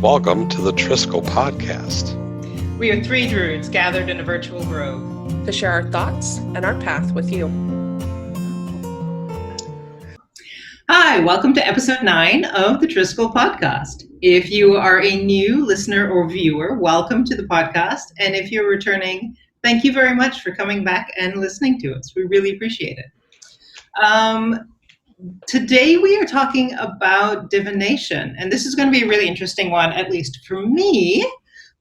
Welcome to the Triskele podcast. We are three druids gathered in a virtual grove to share our thoughts and our path with you. Hi, welcome to episode 9 of the Triskele podcast. If you are a new listener or viewer, welcome to the podcast. And if you're returning, thank you very much for coming back and listening to us. We really appreciate it. Today we are talking about divination, and this is going to be a really interesting one, at least for me,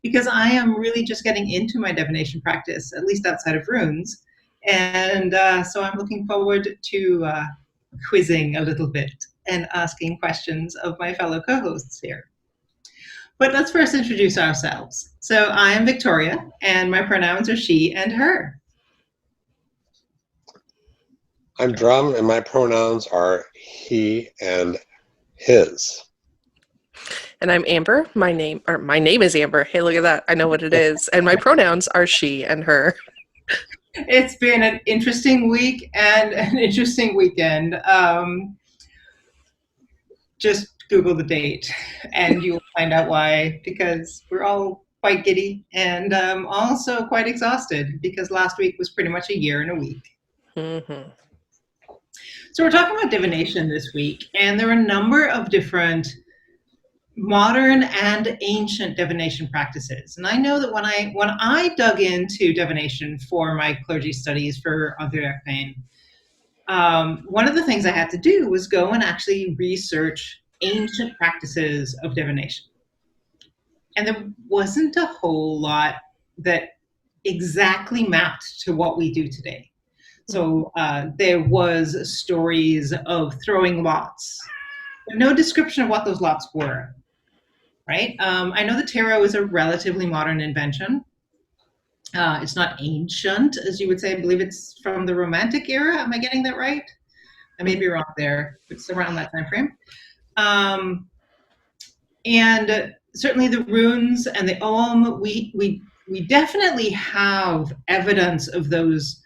because I am really just getting into my divination practice, at least outside of runes. And so I'm looking forward to quizzing a little bit and asking questions of my fellow co-hosts here. But let's first introduce ourselves. So I am Victoria, and my pronouns are she and her. I'm Drum, and my pronouns are he and his. And I'm Amber. My name is Amber. Hey, look at that. I know what it is. And my pronouns are she and her. It's been an interesting week and an interesting weekend. Just Google the date and you'll find out why, because we're all quite giddy and also quite exhausted because last week was pretty much a year and a week. Mm-hmm. So we're talking about divination this week, and there are a number of different modern and ancient divination practices. And I know that when I dug into divination for my clergy studies for Other Arcane, one of the things I had to do was go and actually research ancient practices of divination. And there wasn't a whole lot that exactly mapped to what we do today. So there was stories of throwing lots, but no description of what those lots were, right? I know the tarot is a relatively modern invention. It's not ancient, as you would say. I believe it's from the Romantic era. Am I getting that right? I may be wrong there. It's around that time frame. And certainly the runes and the omen, we definitely have evidence of those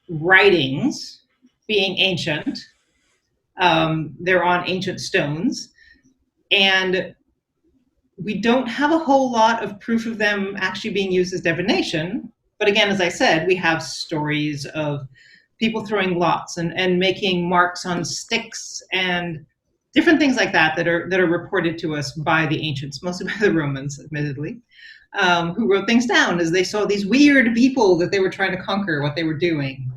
writings being ancient. They're on ancient stones, and we don't have a whole lot of proof of them actually being used as divination. But again, as I said, we have stories of people throwing lots and making marks on sticks and different things like that that are reported to us by the ancients, mostly by the Romans, admittedly. Who wrote things down as they saw these weird people that they were trying to conquer, what they were doing.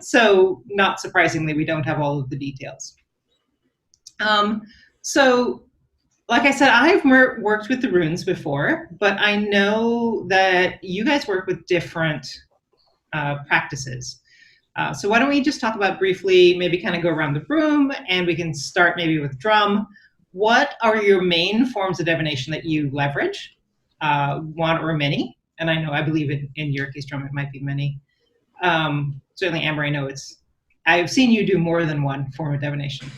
So not surprisingly, we don't have all of the details. So like I said, I've worked with the runes before, but I know that you guys work with different practices. So why don't we just talk about briefly, maybe kind of go around the room, and we can start maybe with Drum. What are your main forms of divination that you leverage? One or many, and I believe in your case, Drum, it might be many. Certainly, Amber, I've seen you do more than one form of divination.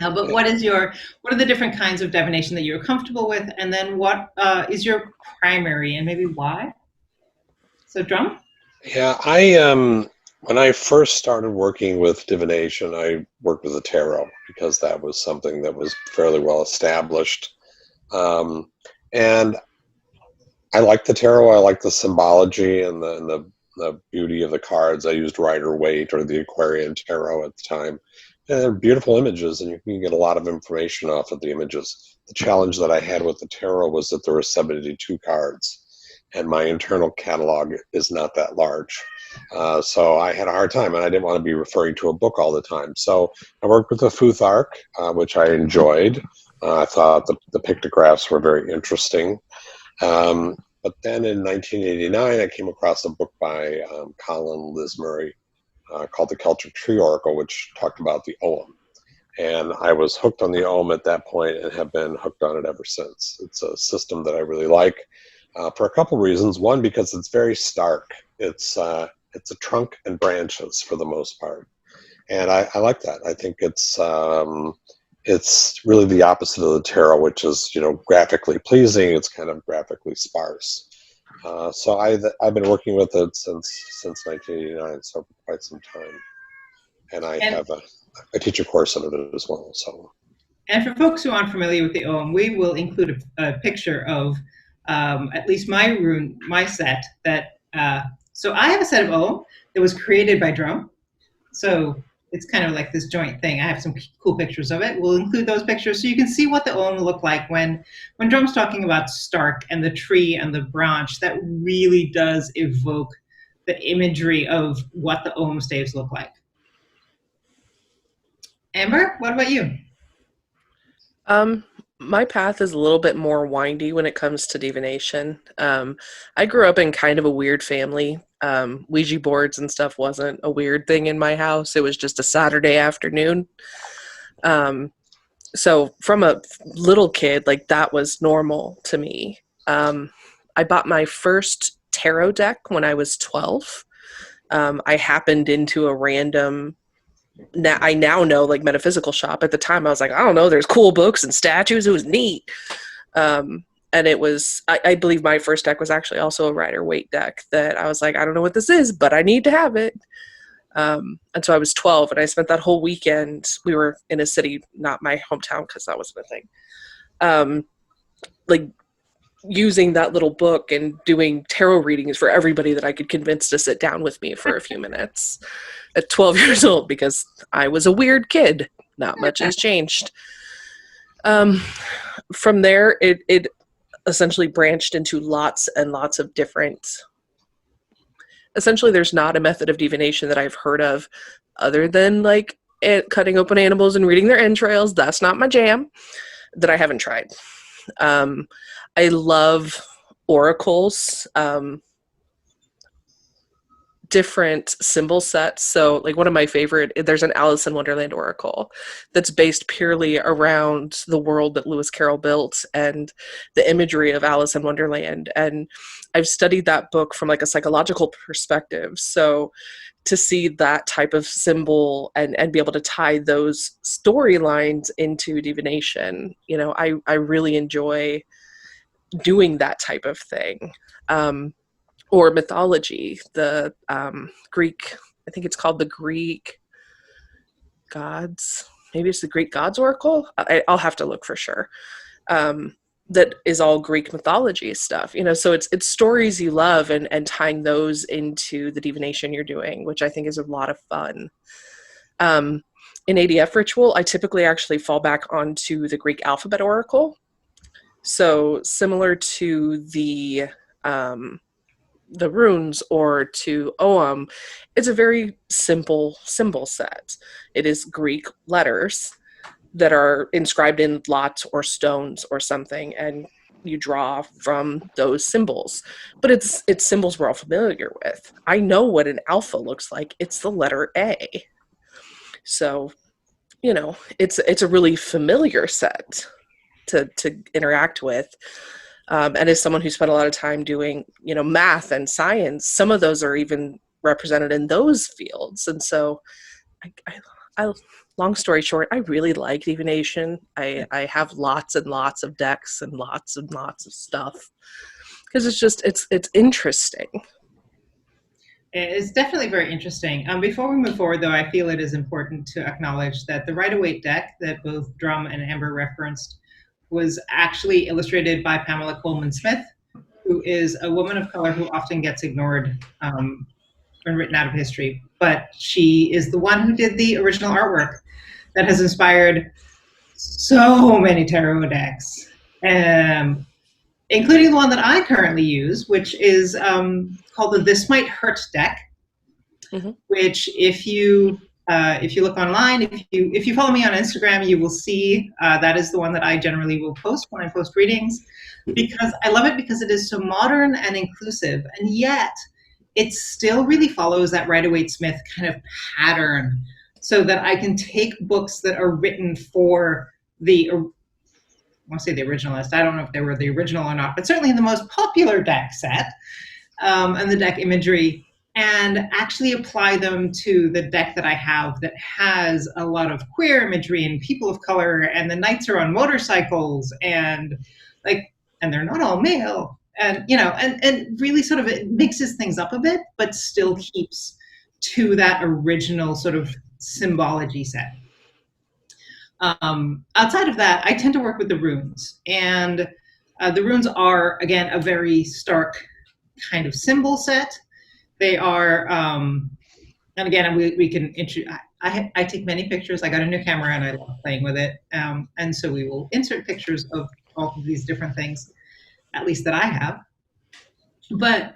But what are the different kinds of divination that you're comfortable with, and then what is your primary, and maybe why? So, Drum? Yeah, when I first started working with divination, I worked with the tarot because that was something that was fairly well established. And I like the tarot. I like the symbology and the beauty of the cards. I used Rider-Waite or the Aquarian Tarot at the time. And they're beautiful images, and you can get a lot of information off of the images. The challenge that I had with the tarot was that there were 72 cards, and my internal catalog is not that large. So I had a hard time, and I didn't want to be referring to a book all the time. So I worked with the Futhark, which I enjoyed. I thought the pictographs were very interesting. But then in 1989, I came across a book by Colin Lismurray called The Celtic Tree Oracle, which talked about the omen. And I was hooked on the omen at that point and have been hooked on it ever since. It's a system that I really like for a couple reasons. One, because it's very stark. It's a trunk and branches for the most part. And I like that. I think it's really the opposite of the tarot, which is, graphically pleasing. It's kind of graphically sparse. So I've been working with it since 1989, so for quite some time. And I teach a course on it as well. So. And for folks who aren't familiar with the omen, we will include a picture of at least my set that. So I have a set of omen that was created by Drum. So it's kind of like this joint thing. I have some cool pictures of it. We'll include those pictures so you can see what the omen will look like when Drum's talking about Stark and the tree and the branch. That really does evoke the imagery of what the omen staves look like. Amber, what about you? My path is a little bit more windy when it comes to divination. I grew up in kind of a weird family. Ouija boards and stuff wasn't a weird thing in my house. It was just a Saturday afternoon. So from a little kid, like that was normal to me. I bought my first tarot deck when I was 12. I happened into a random I now know like metaphysical shop. At the time I was like, I don't know, there's cool books and statues. It was neat. And it was, I believe my first deck was actually also a Rider-Waite deck that I was like, I don't know what this is, but I need to have it. And so I was 12 and I spent that whole weekend, we were in a city, not my hometown because that wasn't a thing, like using that little book and doing tarot readings for everybody that I could convince to sit down with me for a few minutes at 12 years old because I was a weird kid. Not much has changed. From there, it essentially branched into lots and lots of different. Essentially, there's not a method of divination that I've heard of other than like cutting open animals and reading their entrails. That's not my jam, that I haven't tried. I love oracles, different symbol sets. So like one of my favorite, there's an Alice in Wonderland oracle that's based purely around the world that Lewis Carroll built and the imagery of Alice in Wonderland. And I've studied that book from like a psychological perspective. So to see that type of symbol and be able to tie those storylines into divination, you know, I really enjoy doing that type of thing. Or mythology, the Greek, I think it's called the Greek gods. Maybe it's the Greek gods oracle. I'll have to look for sure. That is all Greek mythology stuff, you know. So it's stories you love and tying those into the divination you're doing, which I think is a lot of fun. In ADF ritual, I typically actually fall back onto the Greek alphabet oracle. So similar to the runes or to Ogham, it's a very simple symbol set. It is Greek letters that are inscribed in lots or stones or something, and you draw from those symbols. But it's symbols we're all familiar with. I know what an alpha looks like. It's the letter A. So, you know, it's a really familiar set to interact with. And as someone who spent a lot of time doing, you know, math and science, some of those are even represented in those fields. And so, I long story short, I really like divination. I have lots and lots of decks and lots of stuff because it's interesting. It's definitely very interesting. Before we move forward, though, I feel it is important to acknowledge that the Rider-Waite deck that both Drum and Amber referenced was actually illustrated by Pamela Coleman Smith, who is a woman of color who often gets ignored when written out of history. But she is the one who did the original artwork that has inspired so many tarot decks, including the one that I currently use, which is called the This Might Hurt deck, which if you look online, if you follow me on Instagram, you will see that is the one that I generally will post when I post readings, because I love it because it is so modern and inclusive, and yet it still really follows that Rider-Waite Smith kind of pattern, so that I can take books that are written for I want to say the originalist. I don't know if they were the original or not, but certainly the most popular deck set and the deck imagery, and actually apply them to the deck that I have that has a lot of queer imagery and people of color, and the knights are on motorcycles, and they're not all male, and you know, and really sort of it mixes things up a bit, but still keeps to that original sort of symbology set. Outside of that, I tend to work with the runes, and the runes are again a very stark kind of symbol set. They are, and again, we can. I take many pictures. I got a new camera and I love playing with it, and so we will insert pictures of all of these different things, at least that I have. But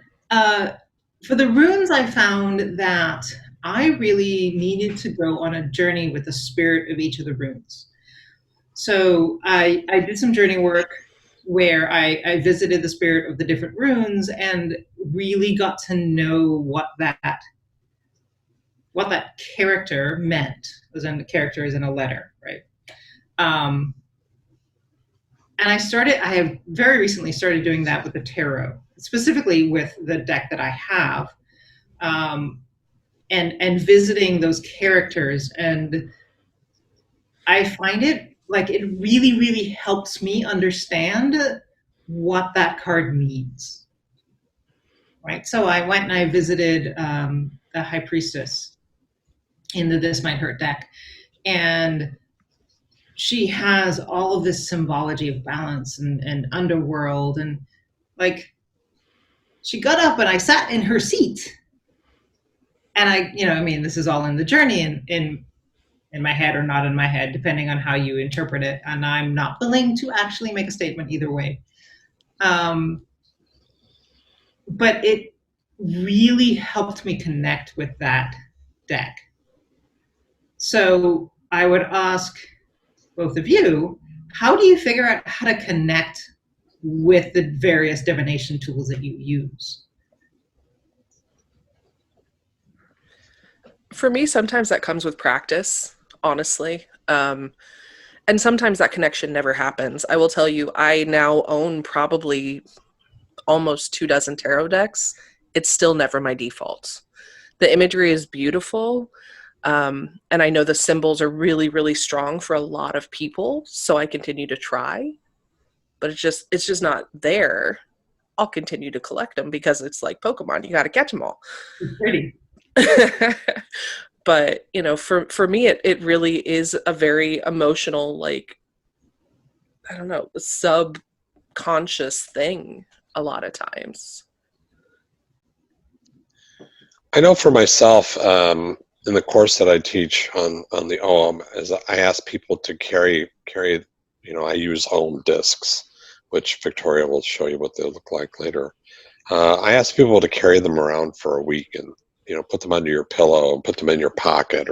for the runes, I found that I really needed to go on a journey with the spirit of each of the runes. So I did some journey work where I visited the spirit of the different runes and really got to know what that character meant. As in the character is in a letter, right? Um, and I have very recently started doing that with the tarot, specifically with the deck that I have, um, and visiting those characters. And I find it like it really, really helps me understand what that card means. Right. So I went and I visited the High Priestess in the This Might Hurt deck, and she has all of this symbology of balance and underworld, and like she got up and I sat in her seat, and I mean, this is all in the journey in my head or not in my head, depending on how you interpret it, and I'm not willing to actually make a statement either way. But it really helped me connect with that deck. So I would ask both of you, how do you figure out how to connect with the various divination tools that you use? For me, sometimes that comes with practice, honestly. And sometimes that connection never happens. I will tell you, I now own probably almost 24 tarot decks. It's still never my default. The imagery is beautiful. And I know the symbols are really, really strong for a lot of people. So I continue to try, but it's just not there. I'll continue to collect them because it's like Pokemon. You got to catch them all. It's pretty. But for me, it really is a very emotional, like, I don't know, subconscious thing a lot of times. I know for myself, in the course that I teach on the OM, is I ask people to carry. I use OM discs, which Victoria will show you what they look like later. I ask people to carry them around for a week and put them under your pillow, put them in your pocket,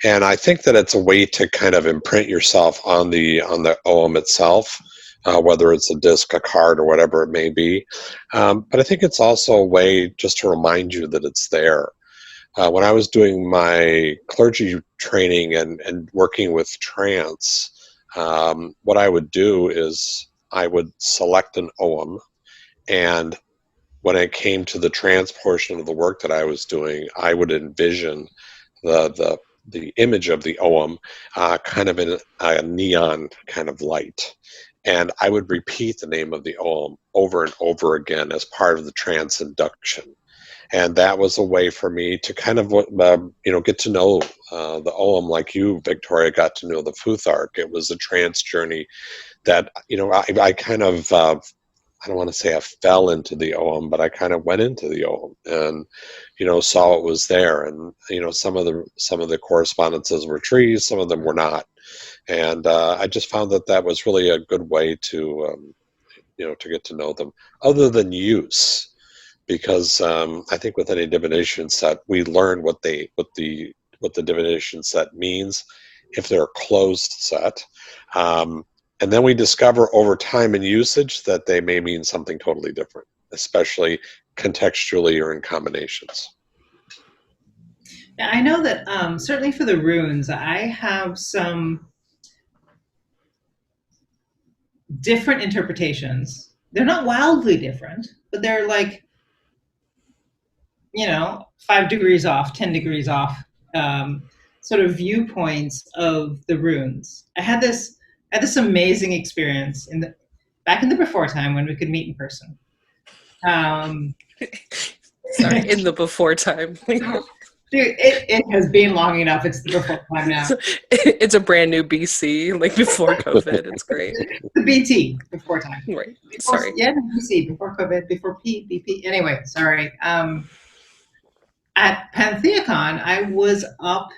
and I think that it's a way to kind of imprint yourself on the OM itself, whether it's a disc, a card, or whatever it may be. But I think it's also a way just to remind you that it's there. When I was doing my clergy training and working with trance, what I would do is I would select an OM, and when I came to the trance portion of the work that I was doing, I would envision the image of the OM kind of in a neon kind of light. And I would repeat the name of the OM over and over again as part of the trance induction. And that was a way for me to kind of, get to know the OM like you, Victoria, got to know the Futhark. It was a trance journey that, I kind of, I don't want to say I fell into the OM, but I kind of went into the OM and, saw it was there. And, some of the correspondences were trees, some of them were not. And I just found that was really a good way to, to get to know them other than use. Because I think with any divination set, we learn what the divination set means if they're a closed set, and then we discover over time and usage that they may mean something totally different, especially contextually or in combinations. Now, I know that certainly for the runes, I have some different interpretations. They're not wildly different, but they're like 5 degrees off, 10 degrees off, sort of viewpoints of the runes. I had this amazing experience back in the before time when we could meet in person. Sorry, in the before time. Dude, it has been long enough. It's the before time now. It's a brand new BC, like before COVID. It's great. The BT before time. Right. Before, Sorry. yeah, BC before COVID, before BP. Anyway, sorry. At Pantheacon, I was up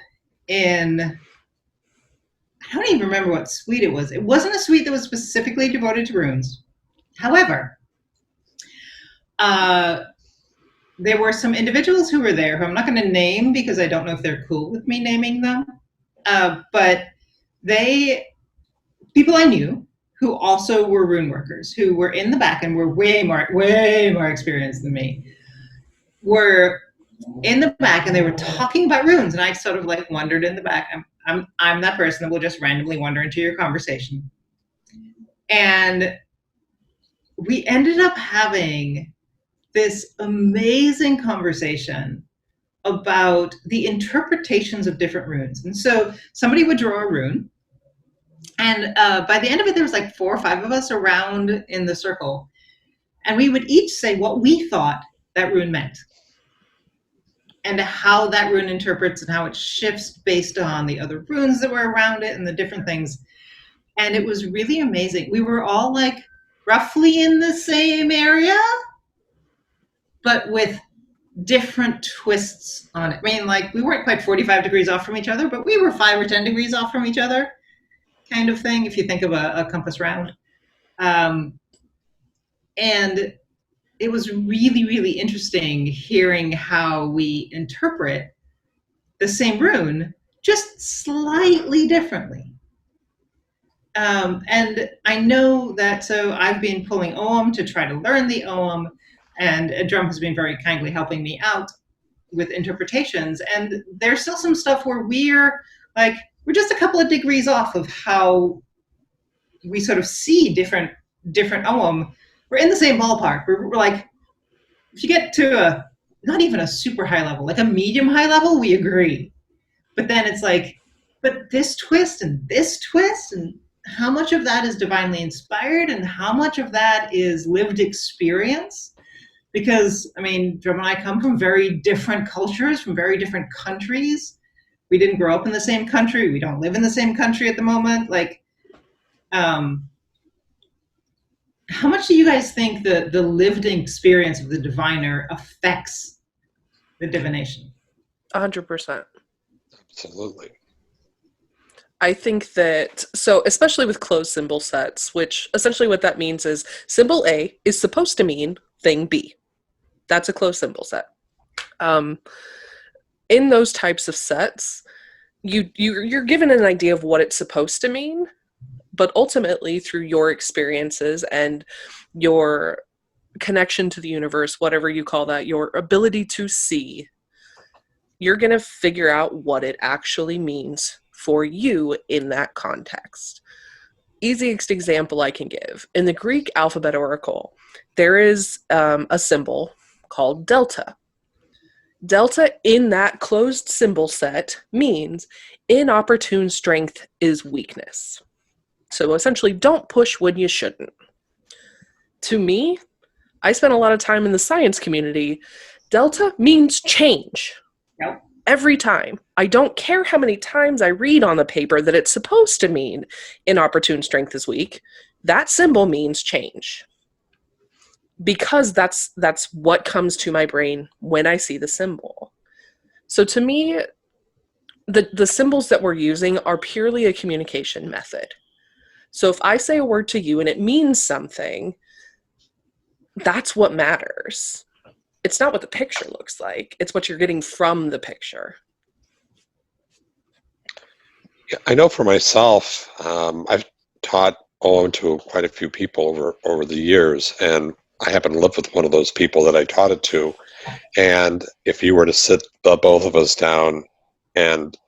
in, I don't even remember what suite it was. It wasn't a suite that was specifically devoted to runes. However, there were some individuals who were there who I'm not going to name because I don't know if they're cool with me naming them. But people I knew who also were rune workers, who were in the back and were way more experienced than me, were in the back and they were talking about runes, and I sort of like wandered in the back. I'm that person that will just randomly wander into your conversation, and we ended up having this amazing conversation about the interpretations of different runes. And so somebody would draw a rune, and by the end of it, there was like 4 or 5 of us around in the circle, and we would each say what we thought that rune meant, and how that rune interprets and how it shifts based on the other runes that were around it and the different things. And it was really amazing. We were all like roughly in the same area, but with different twists on it. I mean, like we weren't quite 45 degrees off from each other, but we were 5 or 10 degrees off from each other, kind of thing, if you think of a compass round. And it was really, really interesting hearing how we interpret the same rune just slightly differently. And I know that, so I've been pulling omen to try to learn the omen, and Drum has been very kindly helping me out with interpretations. And there's still some stuff where we're just a couple of degrees off of how we sort of see different omen. We're in the same ballpark. We're like, if you get to not even a super high level, like a medium high level, we agree. But then it's like, but this twist, and how much of that is divinely inspired and how much of that is lived experience? Because, I mean, Drum and I come from very different cultures, from very different countries. We didn't grow up in the same country. We don't live in the same country at the moment. Like, how much do you guys think the lived experience of the diviner affects the divination? 100%. Absolutely. I think that, so especially with closed symbol sets, which essentially what that means is symbol A is supposed to mean thing B. That's a closed symbol set. In those types of sets, you're given an idea of what it's supposed to mean, but ultimately through your experiences and your connection to the universe, whatever you call that, your ability to see, you're going to figure out what it actually means for you in that context. Easiest example I can give, in the Greek alphabet oracle, there is a symbol called delta. Delta in that closed symbol set means inopportune strength is weakness. So essentially, don't push when you shouldn't. To me, I spent a lot of time in the science community. Delta means change. Yep. Every time. I don't care how many times I read on the paper that it's supposed to mean inopportune strength is weak. That symbol means change. Because that's what comes to my brain when I see the symbol. So to me, the symbols that we're using are purely a communication method. So if I say a word to you and it means something, that's what matters. It's not what the picture looks like. It's what you're getting from the picture. Yeah, I know for myself, I've taught omen to quite a few people over the years, and I happen to live with one of those people that I taught it to. And if you were to sit the both of us down and,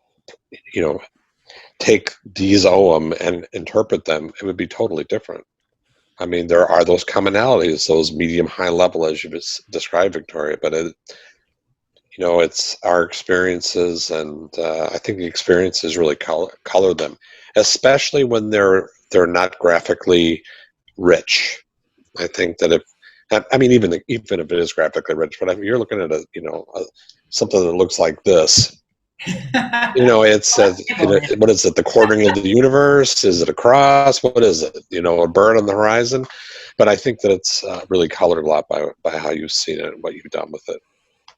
take these omen and interpret them, it would be totally different. I mean, there are those commonalities, those medium high level, as you described, Victoria, but it's our experiences, and I think the experiences really color them, especially when they're not graphically rich. I think that I mean, even if it is graphically rich, but if you're looking at something that looks like this, it's what is it? The quartering of the universe? Is it a cross? What is it? A bird on the horizon? But I think that it's really colored a lot by how you've seen it and what you've done with it.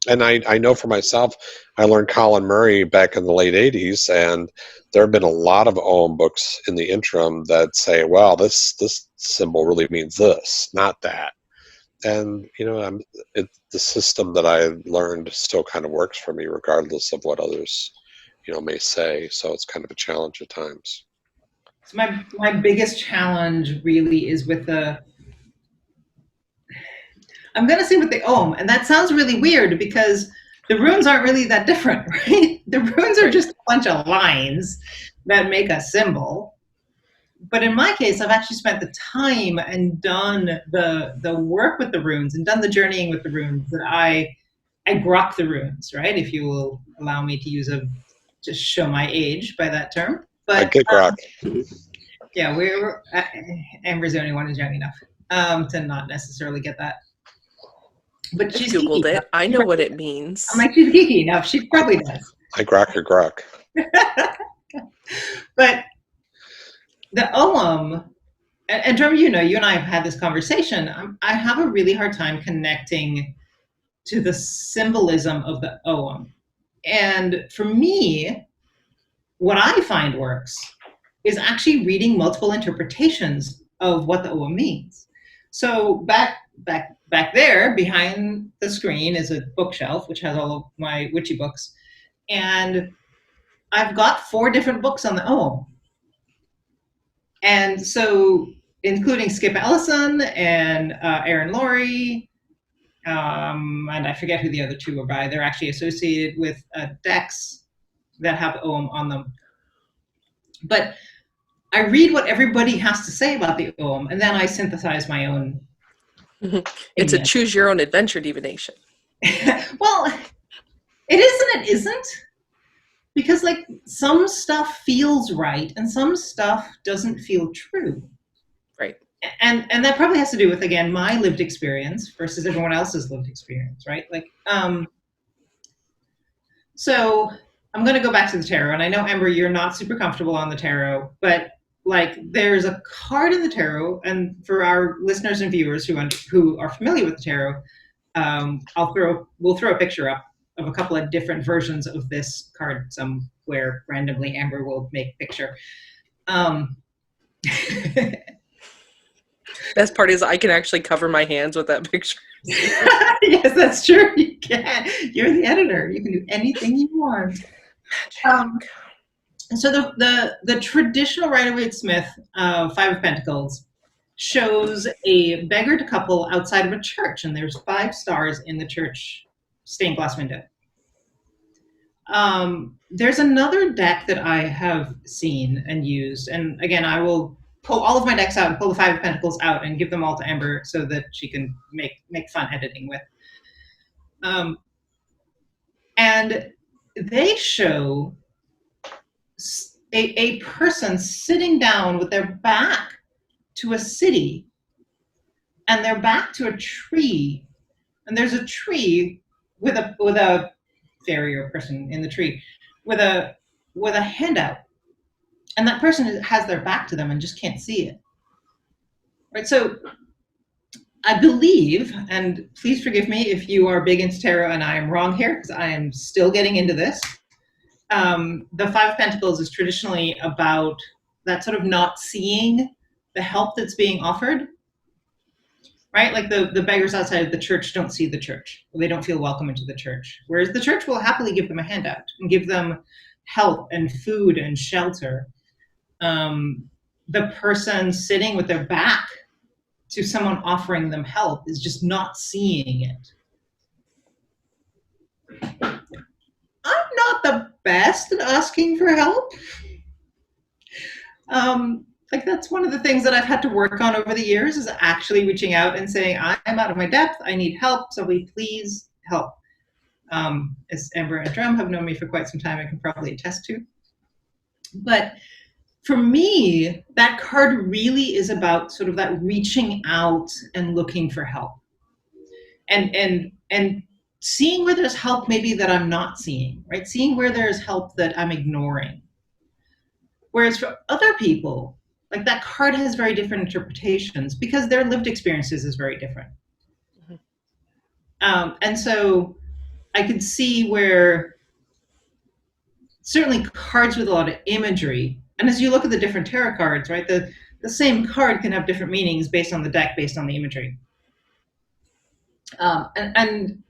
And I know for myself, I learned Colin Murray back in the late 80s, and there have been a lot of omen books in the interim that say, well, this symbol really means this, not that. And, the system that I learned still kind of works for me, regardless of what others, may say. So it's kind of a challenge at times. So my biggest challenge really is with I'm going to say with the ohm, and that sounds really weird because the runes aren't really that different, right? The runes are just a bunch of lines that make a symbol. But in my case, I've actually spent the time and done the work with the runes and done the journeying with the runes that I grok the runes, right? If you will allow me to just show my age by that term. But I get grok. Yeah, Amber's the only one who's young enough to not necessarily get that. But she's Googled geeky it. I know what it means. I'm like, she's geeky enough. She probably does. I grok her grok. But the oem, and Jeremy, you and I have had this conversation. I have a really hard time connecting to the symbolism of the oem. And for me, what I find works is actually reading multiple interpretations of what the oem means. So back there behind the screen is a bookshelf which has all of my witchy books, and I've got 4 different books on the oem. And so, including Skip Ellison and Aaron Laurie, and I forget who the other 2 are by. They're actually associated with decks that have oem on them. But I read what everybody has to say about the oem, and then I synthesize my own. It's a choose your own adventure divination. Well, it is and it isn't. Because like some stuff feels right and some stuff doesn't feel true. Right. And that probably has to do with, again, my lived experience versus everyone else's lived experience, right? Like, so I'm going to go back to the tarot, and I know, Amber, you're not super comfortable on the tarot, but like there's a card in the tarot, and for our listeners and viewers who are familiar with the tarot, we'll throw a picture up of a couple of different versions of this card somewhere randomly. Amber will make a picture. Best part is I can actually cover my hands with that picture. Yes, that's true. You can. You're the editor. You can do anything you want. So the traditional Rider-Waite-Smith 5 of Pentacles shows a beggared couple outside of a church, and there's 5 stars in the church stained glass window. There's another deck that I have seen and used, and again, I will pull all of my decks out and pull the 5 of Pentacles out and give them all to Amber so that she can make fun editing with. And they show a person sitting down with their back to a city and their back to a tree, and there's a tree with a fairy or person in the tree with a handout, and that person has their back to them and just can't see it, right? So I believe, and please forgive me if you are big into tarot and I am wrong here because I am still getting into this, the 5 of Pentacles is traditionally about that sort of not seeing the help that's being offered, right? Like the beggars outside of the church don't see the church. They don't feel welcome into the church. Whereas the church will happily give them a handout and give them help and food and shelter. The person sitting with their back to someone offering them help is just not seeing it. I'm not the best at asking for help. Like that's one of the things that I've had to work on over the years is actually reaching out and saying, I'm out of my depth, I need help, somebody please help. As Amber and Drum have known me for quite some time, I can probably attest to. But for me, that card really is about sort of that reaching out and looking for help. and seeing where there's help maybe that I'm not seeing, right? Seeing where there's help that I'm ignoring. Whereas for other people, like that card has very different interpretations because their lived experiences is very different. And so I could see where certainly cards with a lot of imagery, and as you look at the different tarot cards, right, the same card can have different meanings based on the deck, based on the imagery. And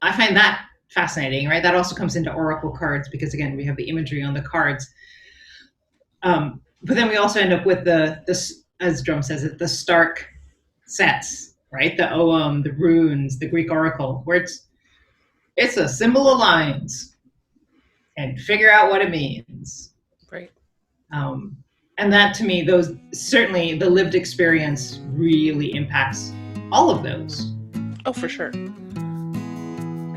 I find that fascinating, right? That also comes into oracle cards because, again, we have the imagery on the cards. But then we also end up with this, as Drum says it, the stark sets, right? The omen, the runes, the Greek oracle, where it's a symbol of lines and figure out what it means. Right. And that, to me, those certainly the lived experience really impacts all of those. Oh, for sure.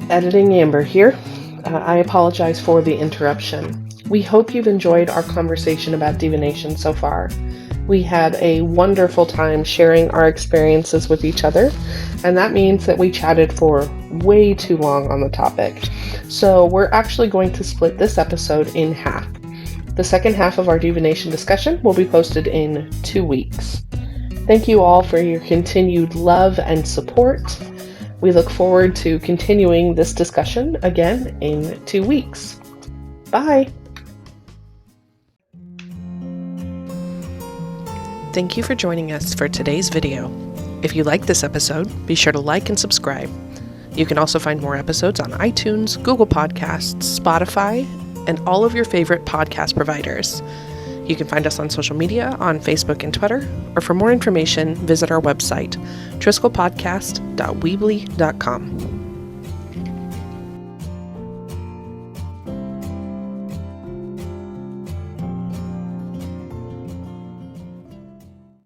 Editing Amber here. I apologize for the interruption. We hope you've enjoyed our conversation about divination so far. We had a wonderful time sharing our experiences with each other, and that means that we chatted for way too long on the topic. So we're actually going to split this episode in half. The second half of our divination discussion will be posted in 2 weeks. Thank you all for your continued love and support. We look forward to continuing this discussion again in 2 weeks. Bye! Thank you for joining us for today's video. If you like this episode, be sure to like and subscribe. You can also find more episodes on iTunes, Google Podcasts, Spotify, and all of your favorite podcast providers. You can find us on social media on Facebook and Twitter, or for more information, visit our website, triskelepodcast.weebly.com.